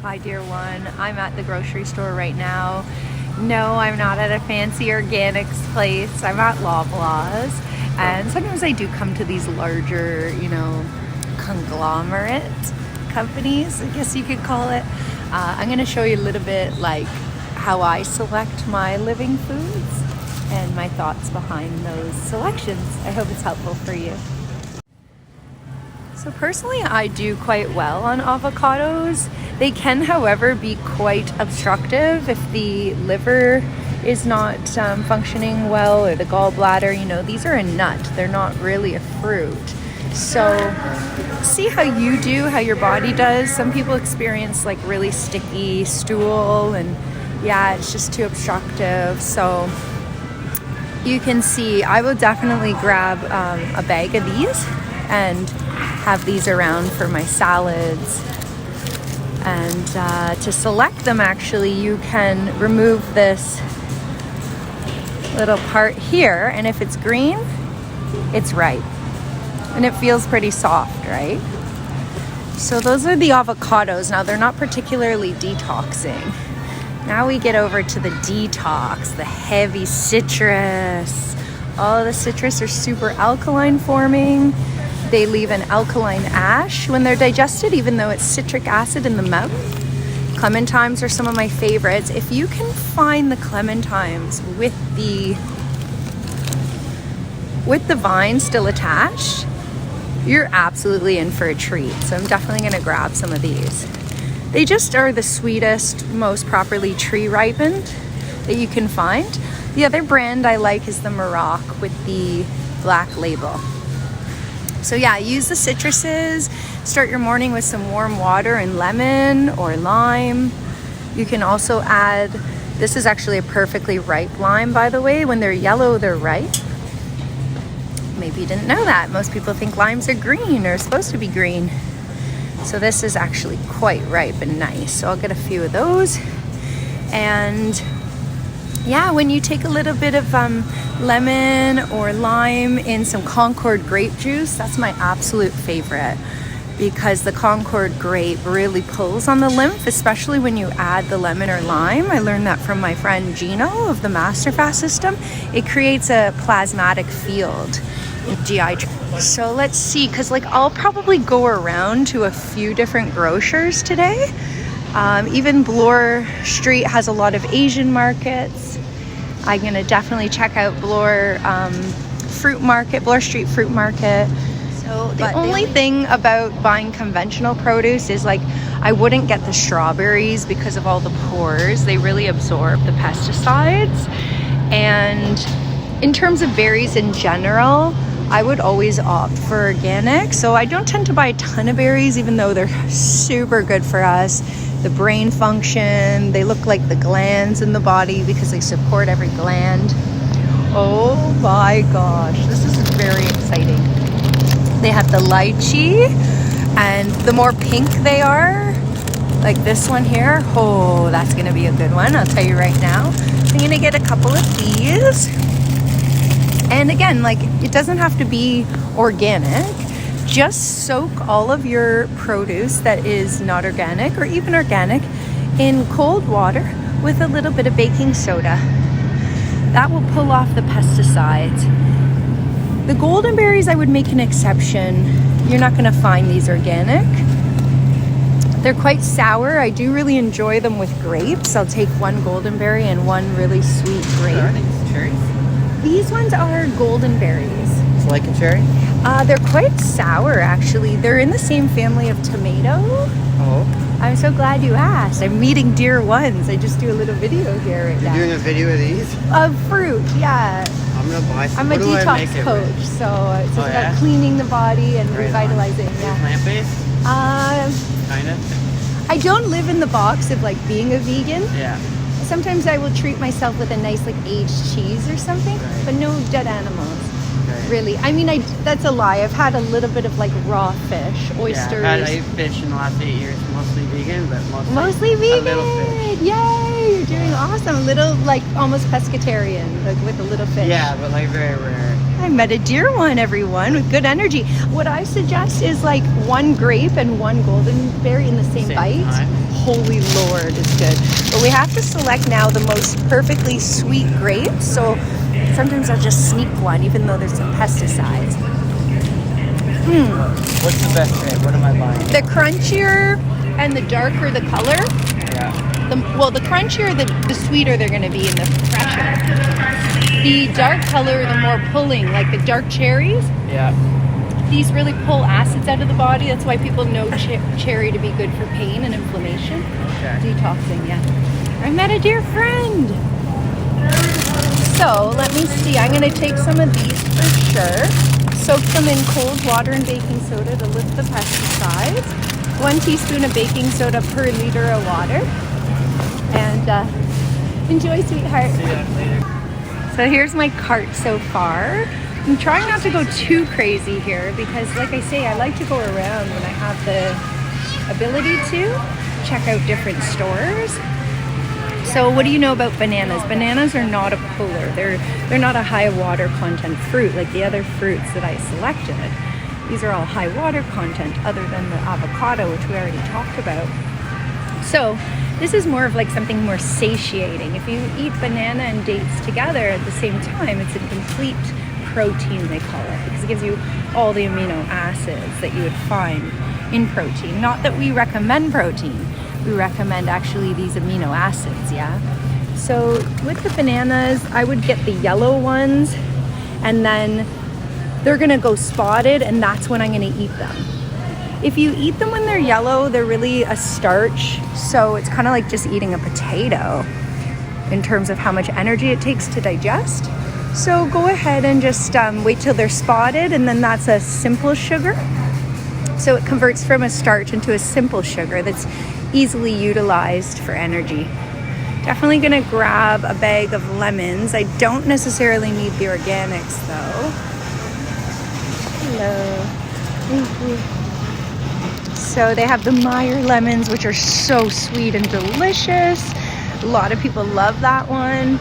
Hi dear one, I'm at the grocery store right now. No, I'm not at a fancy organics place. I'm at Loblaws, and sometimes I do come to these larger, conglomerate companies, I guess you could call it. I'm going to show you a little bit like how I select my living foods and my thoughts behind those selections. I hope it's helpful for you. So personally, I do quite well on avocados. They can, however, be quite obstructive if the liver is not functioning well, or the gallbladder. These are a nut. They're not really a fruit. So see how you do, how your body does. Some people experience like really sticky stool, and yeah, it's just too obstructive. So you can see I will definitely grab a bag of these and have these around for my salads. And to select them, actually, you can remove this little part here, and if it's green, it's ripe. And it feels pretty soft, right? So those are the avocados. Now, they're not particularly detoxing. Now we get over to the detox, the heavy citrus. All of the citrus are super alkaline-forming. They leave an alkaline ash when they're digested, even though it's citric acid in the mouth. Clementines are some of my favorites. If you can find the clementines with the vine still attached, you're absolutely in for a treat. So I'm definitely going to grab some of these. They just are the sweetest, most properly tree ripened that you can find. The other brand I like is the Morocco with the black label. So yeah, use the citruses. Start your morning with some warm water and lemon or lime. You can also add, this is actually a perfectly ripe lime, by the way. When they're yellow, they're ripe. Maybe you didn't know that. Most people think limes are green or supposed to be green. So this is actually quite ripe and nice. So I'll get a few of those. And yeah, when you take a little bit of lemon or lime in some Concord grape juice, that's my absolute favorite, because the Concord grape really pulls on the lymph, especially when you add the lemon or lime. I learned that from my friend Gino of the Masterfast system. It creates a plasmatic field in GI Tract. So let's see, because I'll probably go around to a few different grocers today. Even Bloor Street has a lot of Asian markets. I'm going to definitely check out Bloor Street Fruit Market. So the only thing about buying conventional produce is I wouldn't get the strawberries because of all the pores. They really absorb the pesticides. And in terms of berries in general, I would always opt for organic. So I don't tend to buy a ton of berries, even though they're super good for us. The brain function, they look like the glands in the body because they support every gland. Oh my gosh, this is very exciting. They have the lychee, and the more pink they are, like this one here, oh, that's gonna be a good one, I'll tell you right now. So I'm gonna get a couple of these. And again, it doesn't have to be organic. Just soak all of your produce that is not organic or even organic in cold water with a little bit of baking soda. That will pull off the pesticides. The golden berries, I would make an exception. You're not going to find these organic. They're quite sour. I do really enjoy them with grapes. I'll take one golden berry and one really sweet grape. Are these cherries? These ones are golden berries. It's like a cherry? They're quite sour, actually. They're in the same family of tomato. Oh. I'm so glad you asked. I'm meeting dear ones. I just do a little video here right now. You're doing a video of these? Of fruit, yeah. I'm gonna buy some. I'm a detox coach, so it's about cleaning the body and revitalizing. Yeah. Plant-based? Kind of. I don't live in the box of being a vegan. Yeah. Sometimes I will treat myself with a nice aged cheese or something, but no dead animals. Really, I mean, that's a lie. I've had a little bit of raw fish, oysters. Yeah, I've had fish in the last 8 years, mostly vegan, but mostly vegan. A little fish. Yay, you're doing awesome. Little almost pescatarian, with a little fish. Yeah, but very rare. I met a dear one, everyone, with good energy. What I suggest is like 1 grape and 1 golden berry in the same bite. time. Holy Lord, it's good. But we have to select now the most perfectly sweet grapes. So sometimes I'll just sneak one, even though there's some pesticides. What's the best grape? What am I buying? The crunchier and the darker the color, Yeah. the crunchier, the sweeter they're going to be and the fresher. The dark color, the more pulling, like the dark cherries. Yeah. These really pull acids out of the body. That's why people know cherry to be good for pain and inflammation. Okay. Detoxing, yeah. I met a dear friend. So let me see. I'm going to take some of these for sure. Soak them in cold water and baking soda to lift the pesticides. 1 teaspoon of baking soda per liter of water. And enjoy, sweetheart. See you later. So here's my cart so far. I'm trying not to go too crazy here because, like I say, I like to go around when I have the ability to check out different stores. So what do you know about bananas? Bananas are not a puller. They're not a high water content fruit like the other fruits that I selected. These are all high water content other than the avocado, which we already talked about. So this is more of like something more satiating. If you eat banana and dates together at the same time, it's a complete protein, they call it, because it gives you all the amino acids that you would find in protein. Not that we recommend protein. We recommend actually these amino acids, yeah? So with the bananas, I would get the yellow ones, and then they're gonna go spotted, and that's when I'm gonna eat them. If you eat them when they're yellow, they're really a starch, so it's kind of like just eating a potato in terms of how much energy it takes to digest. So go ahead and just wait till they're spotted, and then that's a simple sugar. So it converts from a starch into a simple sugar that's easily utilized for energy. Definitely gonna grab a bag of lemons. I don't necessarily need the organics though. Hello. Thank you. So they have the Meyer lemons, which are so sweet and delicious. A lot of people love that one.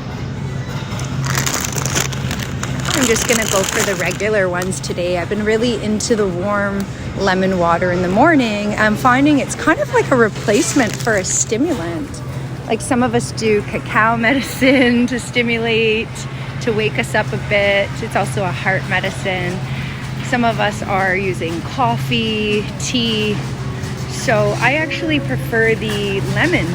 I'm just gonna go for the regular ones today. I've been really into the warm lemon water in the morning. I'm finding it's kind of like a replacement for a stimulant. Like some of us do cacao medicine to stimulate, to wake us up a bit. It's also a heart medicine. Some of us are using coffee, tea. So I actually prefer the lemon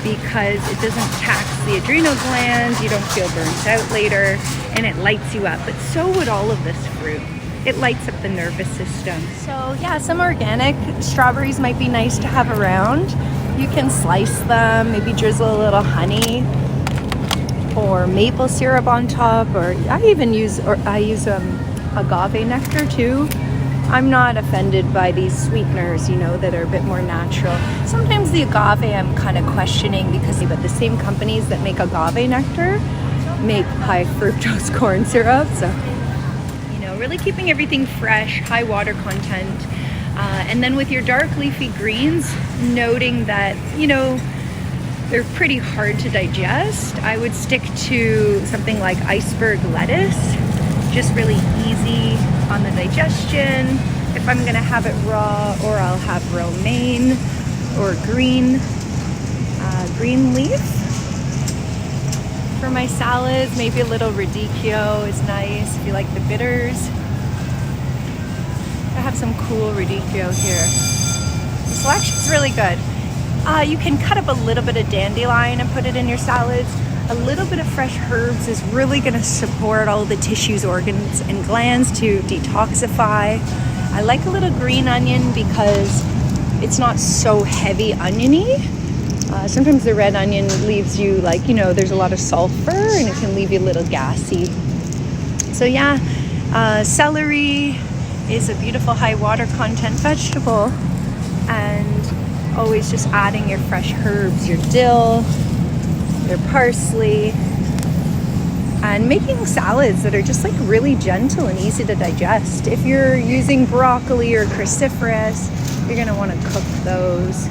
because it doesn't tax the adrenal glands, you don't feel burnt out later, and it lights you up. But so would all of this fruit. It lights up the nervous system. So yeah, some organic strawberries might be nice to have around. You can slice them, maybe drizzle a little honey or maple syrup on top, or I use agave nectar too. I'm not offended by these sweeteners, that are a bit more natural. Sometimes the agave I'm kind of questioning but the same companies that make agave nectar make high fructose corn syrup. So, really keeping everything fresh, high water content. And then with your dark leafy greens, noting that, they're pretty hard to digest. I would stick to something like iceberg lettuce. Just really easy on the digestion. If I'm gonna have it raw, or I'll have romaine or green leaf for my salads. Maybe a little radicchio is nice if you like the bitters. I have some cool radicchio here. The selection's really good. You can cut up a little bit of dandelion and put it in your salads. A little bit of fresh herbs is really going to support all the tissues, organs, and glands to detoxify. I like a little green onion because it's not so heavy oniony. Sometimes the red onion leaves you there's a lot of sulfur and it can leave you a little gassy. So yeah, celery is a beautiful high water content vegetable, and always just adding your fresh herbs, your dill, your parsley, and making salads that are just really gentle and easy to digest. If you're using broccoli or cruciferous, you're gonna want to cook those,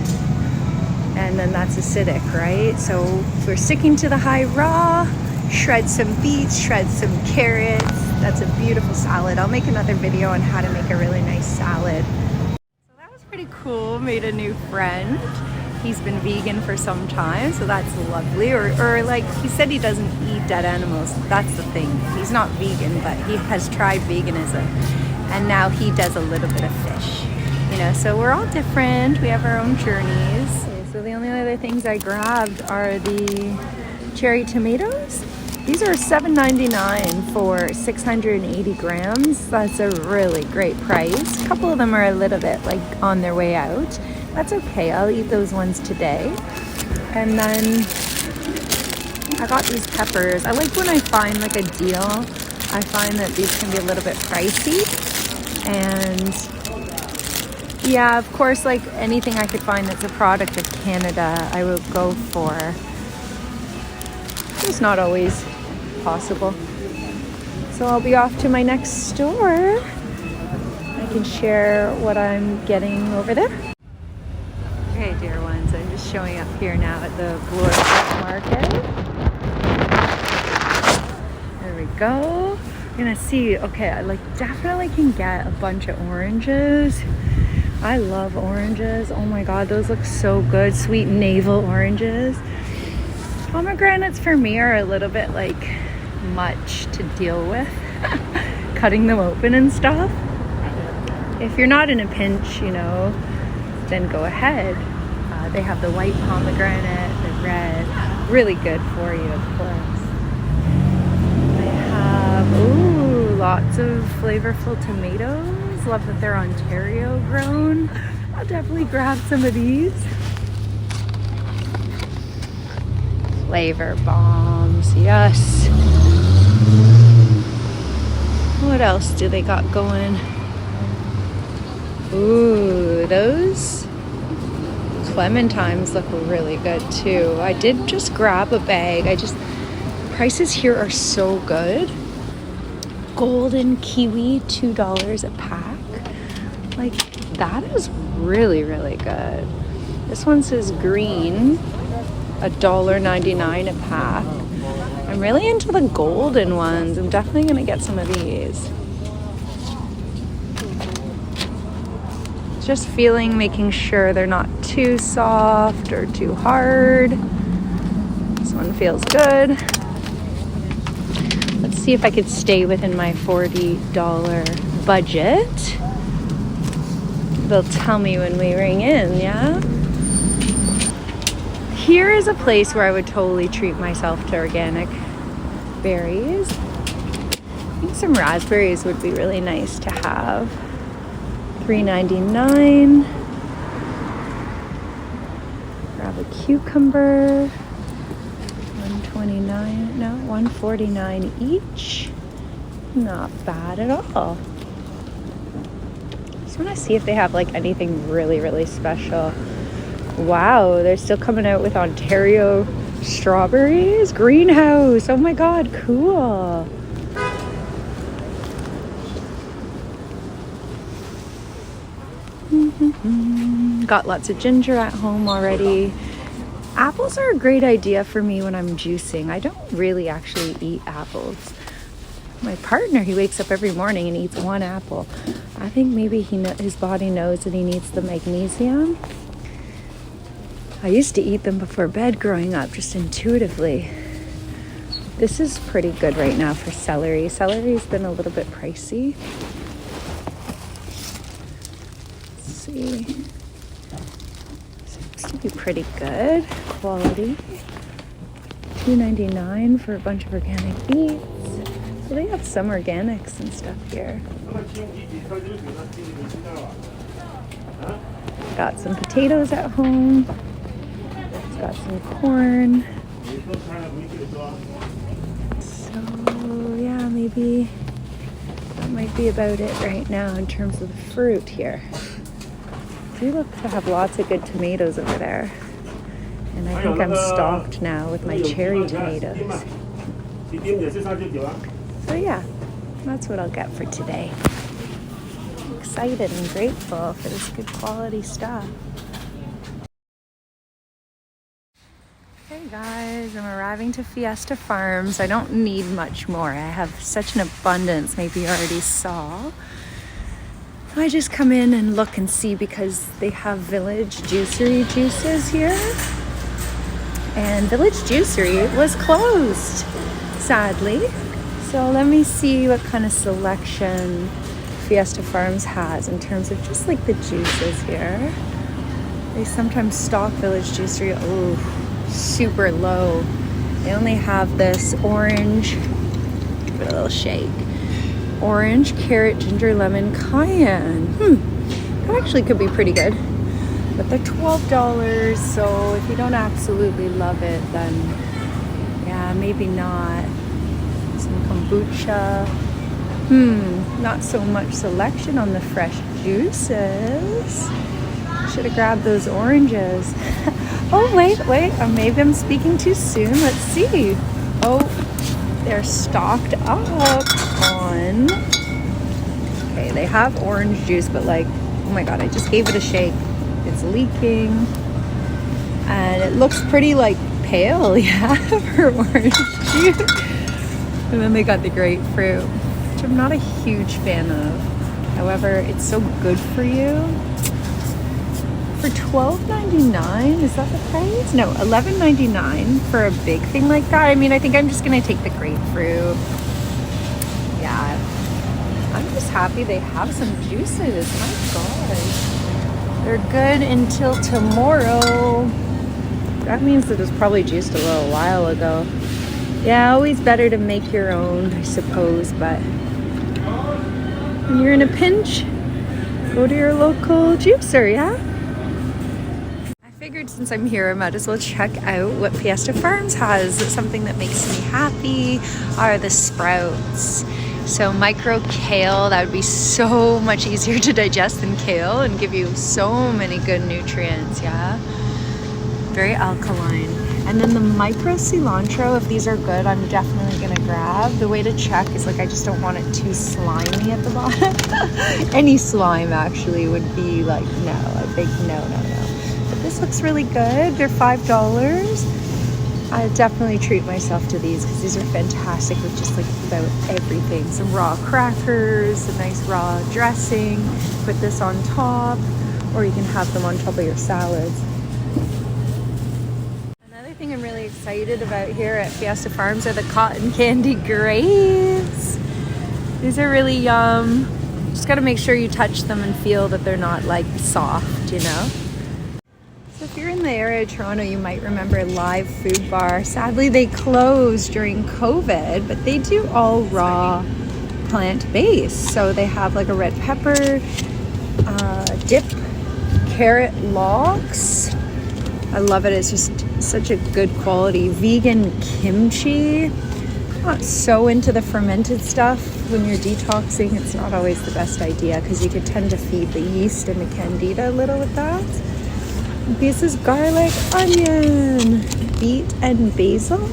and then that's acidic, right? So if we're sticking to the high raw, shred some beets, shred some carrots, That's a beautiful salad. I'll make another video on how to make a really nice salad. So that was pretty cool. Made a new friend. He's been vegan for some time, so that's lovely. Or like he said, he doesn't eat dead animals. That's the thing. He's not vegan, but he has tried veganism, and now he does a little bit of fish. You know, so we're all different. We have our own journeys. Okay, so the only other things I grabbed are the cherry tomatoes. These are $7.99 for 680 grams. That's a really great price. A couple of them are a little bit like on their way out. That's okay, I'll eat those ones today. And then I got these peppers. I like when I find like a deal. I find that these can be a little bit pricey. And yeah, of course, like anything I could find that's a product of Canada, I will go for. It's not always possible. So I'll be off to my next store. I can share what I'm getting over there. Okay, dear ones, I'm just showing up here now at the Bloor Market. There we go. You're gonna see, okay, I like definitely can get a bunch of oranges. I love oranges. Oh my god, those look so good. Sweet navel oranges. Pomegranates for me are a little bit like much to deal with. Cutting them open and stuff. If you're not in a pinch, you know, then go ahead. They have the white pomegranate, the red. Really good for you, of course. I have, ooh, lots of flavorful tomatoes. Love that they're Ontario grown. I'll definitely grab some of these. Flavor bombs, yes. What else do they got going? Ooh, those clementines look really good too. I did just grab a bag. Prices here are so good. Golden kiwi, $2 a pack. Like, that is really, really good. This one says green, $1.99 a pack. I'm really into the golden ones. I'm definitely gonna get some of these. Just making sure they're not too soft or too hard. This one feels good. Let's see if I could stay within my $40 budget. They'll tell me when we ring in, yeah? Here is a place where I would totally treat myself to organic berries. I think some raspberries would be really nice to have. $3.99. Grab a cucumber. $1.29. No, $1.49 each. Not bad at all. Just want to see if they have like anything really, really special. Wow, they're still coming out with Ontario strawberries. Greenhouse. Oh my god, cool. Got lots of ginger at home already. Apples are a great idea for me when I'm juicing. I don't really actually eat apples. My partner, he wakes up every morning and eats one apple. I think maybe his body knows that he needs the magnesium. I used to eat them before bed growing up, just intuitively. This is pretty good right now for celery. Celery's been a little bit pricey. Let's see. Seems to be pretty good quality. $2.99 for a bunch of organic beets. So they have some organics and stuff here. Got some potatoes at home. Got some corn. So yeah, maybe that might be about it right now in terms of the fruit here. We look to have lots of good tomatoes over there. And I think I'm stocked now with my cherry tomatoes. So yeah, that's what I'll get for today. I'm excited and grateful for this good quality stuff. Hey guys, I'm arriving to Fiesta Farms. I don't need much more. I have such an abundance, maybe you already saw. I just come in and look and see because they have Village Juicery juices here. And Village Juicery was closed, sadly. So let me see what kind of selection Fiesta Farms has in terms of just like the juices here. They sometimes stock Village Juicery, super low. They only have this orange, give it a little shake. Orange, carrot, ginger, lemon, cayenne. That actually could be pretty good. But they're $12, so if you don't absolutely love it, then yeah, maybe not. Some kombucha. Not so much selection on the fresh juices. Should have grabbed those oranges. Oh, wait. Maybe I'm speaking too soon. Let's see. Oh, they're stocked up on... Okay, they have orange juice, but like, oh my God, I just gave it a shake. It's leaking. And it looks pretty like pale, yeah, for orange juice. And then they got the grapefruit, which I'm not a huge fan of. However, it's so good for you. For $12.99, is that the price? No, $11.99 for a big thing like that. I mean, I think I'm just gonna take the grapefruit. Yeah, I'm just happy they have some juices. My God, they're good until tomorrow. That means it was probably juiced a little while ago. Yeah, always better to make your own, I suppose, but when you're in a pinch, go to your local juicer, yeah? I figured since I'm here, I might as well check out what Fiesta Farms has. Something that makes me happy are the sprouts. So micro kale, that would be so much easier to digest than kale and give you so many good nutrients, yeah? Very alkaline. And then the micro cilantro, if these are good, I'm definitely gonna grab. The way to check is like, I just don't want it too slimy at the bottom. Any slime actually would be like, no, a big no. But this looks really good. They're $5. I definitely treat myself to these because these are fantastic with just like about everything. Some raw crackers, a nice raw dressing. Put this on top, or you can have them on top of your salads. Thing I'm really excited about here at Fiesta Farms are the cotton candy grapes. These are really yum. Just got to make sure you touch them and feel that they're not like soft, you know. So if you're in the area of Toronto, you might remember Live Food Bar. Sadly, they closed during COVID, but they do all raw plant-based. So they have like a red pepper dip, carrot logs. I love it. It's just such a good quality. Vegan kimchi. I'm not so into the fermented stuff. When you're detoxing, it's not always the best idea because you could tend to feed the yeast and the candida a little with that. This is garlic, onion, beet and basil,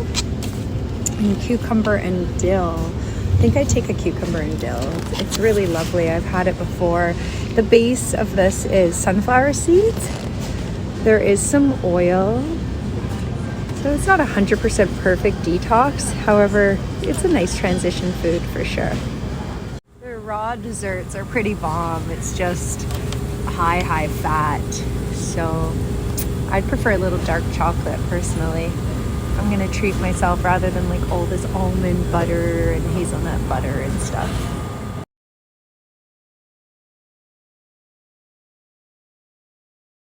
and cucumber and dill. I think I take a cucumber and dill. It's really lovely. I've had it before. The base of this is sunflower seeds. There is some oil, so it's not 100% perfect detox. However, it's a nice transition food for sure. Their raw desserts are pretty bomb. It's just high fat. So I'd prefer a little dark chocolate personally. I'm gonna treat myself rather than like all this almond butter and hazelnut butter and stuff.